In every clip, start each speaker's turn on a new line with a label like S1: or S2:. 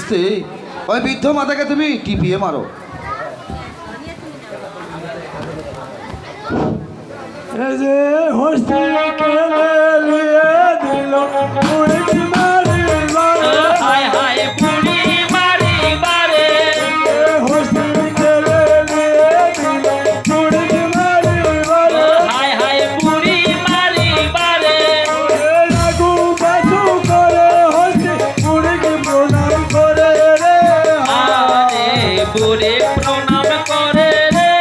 S1: হস্তে ওই বৃদ্ধ মাতাকে তুমি টিপিয়ে মারো।
S2: এই যে হস্তি কেলে লিয়ে দিল পুরি মারি বারে,
S3: হায় হায় পুরি মারি বারে,
S2: হস্তি কেলে লিয়ে দিল পুরি মারি বারে,
S3: হায় হায় পুরি মারি বারে,
S2: রাগু বাসু করে হস্তি পুরিকে প্রণাম করে রে,
S3: আরে পুরি প্রণাম করে রে,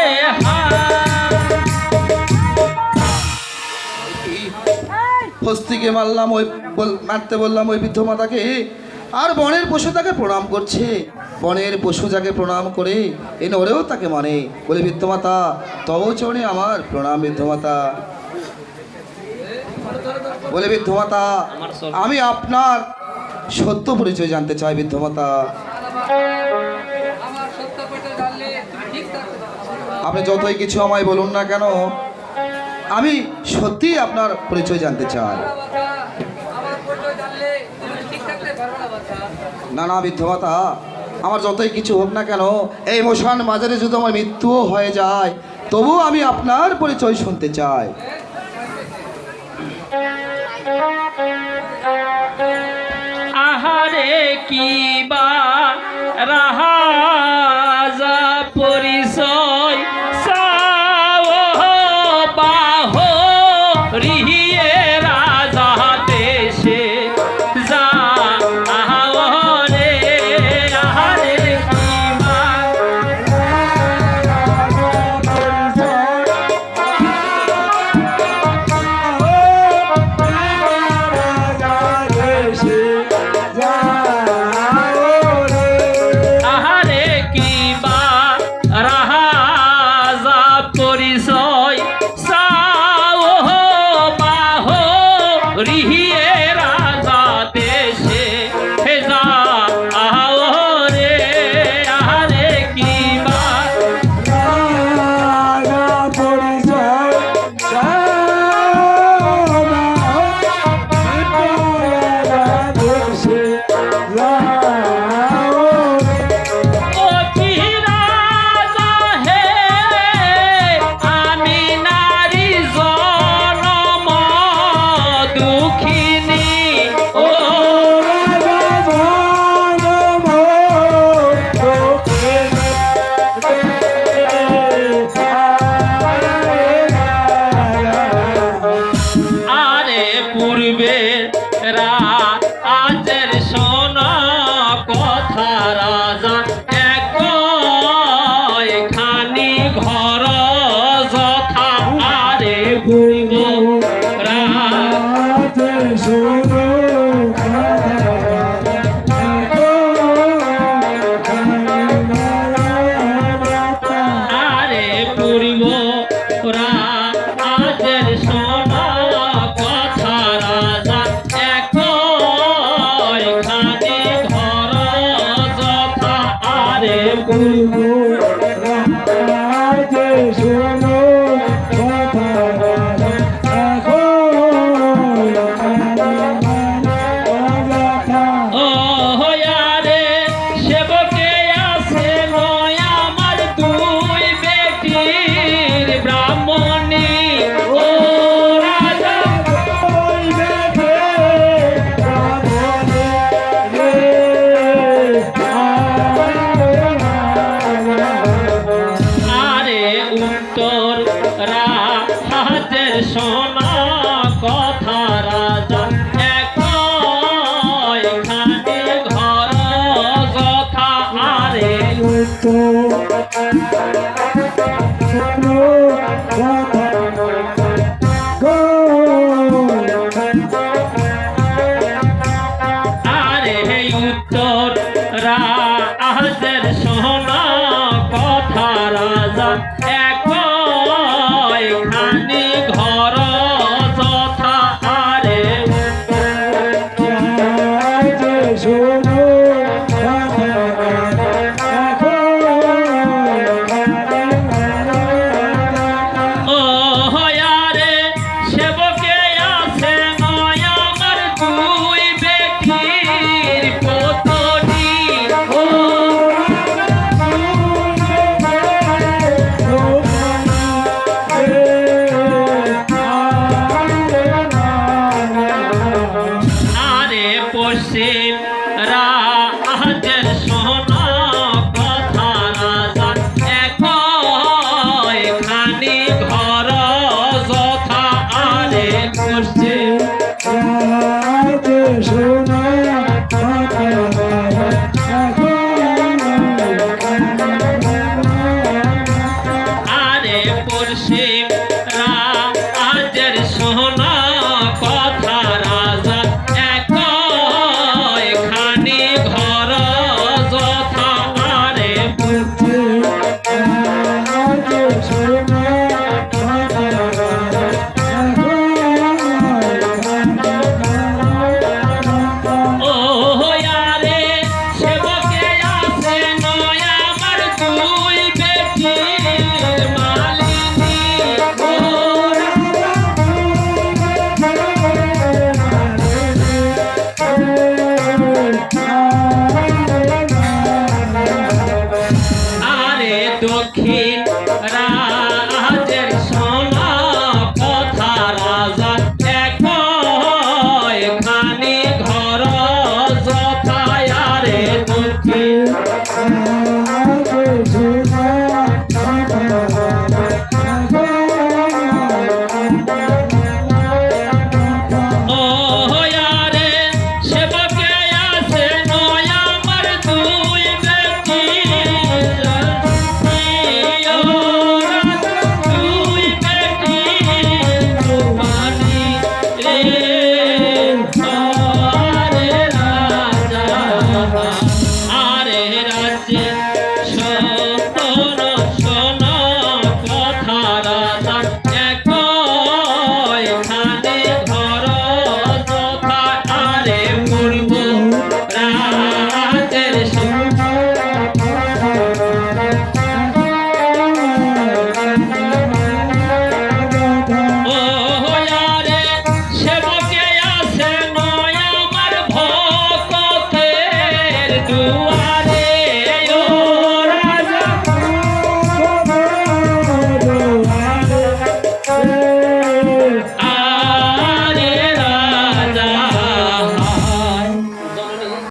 S1: হস্তিকে মারলাম, ওই মারতে বললাম ওই বৃদ্ধ মাতাকে, আর বনের পশু তাকে প্রণাম করছে। বনের পশু যাকে প্রণাম করে এ নরেও তাকে মানে। বলে বৃদ্ধ মাতা তব চরণে আমার প্রণাম বৃদ্ধ মাতা। বলে বৃদ্ধ মাতা আমি আপনার সত্য পরিচয় জানতে চাই বৃদ্ধ মাতা। আপনি যতই কিছু আমায় বলুন না কেন, আমি সত্যি আপনার পরিচয় জানতে চাই। না না বৃদ্ধ মাতা, আমার যতই কিছু হোক না কেন, এই মশান বাজারে যদি আমার মৃত্যুও হয়ে যায়, তবু আমি আপনার পরিচয় শুনতে চাই।
S3: আহারে কি বা রাজা পরিচয় সাও বাহো রিহিয়ে রাজা দেশে যা আহারে আহারে কি বা আহারে কি বা রাজা পরিচয় সাও বাহো রিহিয়ে রাজা দেশে যা আহারে আহারে কি বা ও কি রাজা হে আমি নারী জনম দুঃখিনী ও আরে পূর্বে রাজের শোনা কথা রাজা একখানি ঘর যথা আরে পূর্ব আরে পূর্ব রাজের শোনা কথা রাজা একখানি ঘর যথা আরে পূর্ব ও হয়ারে সেবকে আছে নয় আমার দুই বেটির ব্রাহ্মণী ও রাজা আরে উত্তর রাজের সোনা কথা রাজা একখানি ঘর যথা আরে আরে উত্তর রাজের সোনা কথা রাজা একখানি ঘর যথা আরে ও হয়ারে সেবকে আছে নয় আমার দুই বেটির পতনি ও আরে সেবকে আসে নয় আমার দুই বেটি মালিনী আরে দক্ষিণ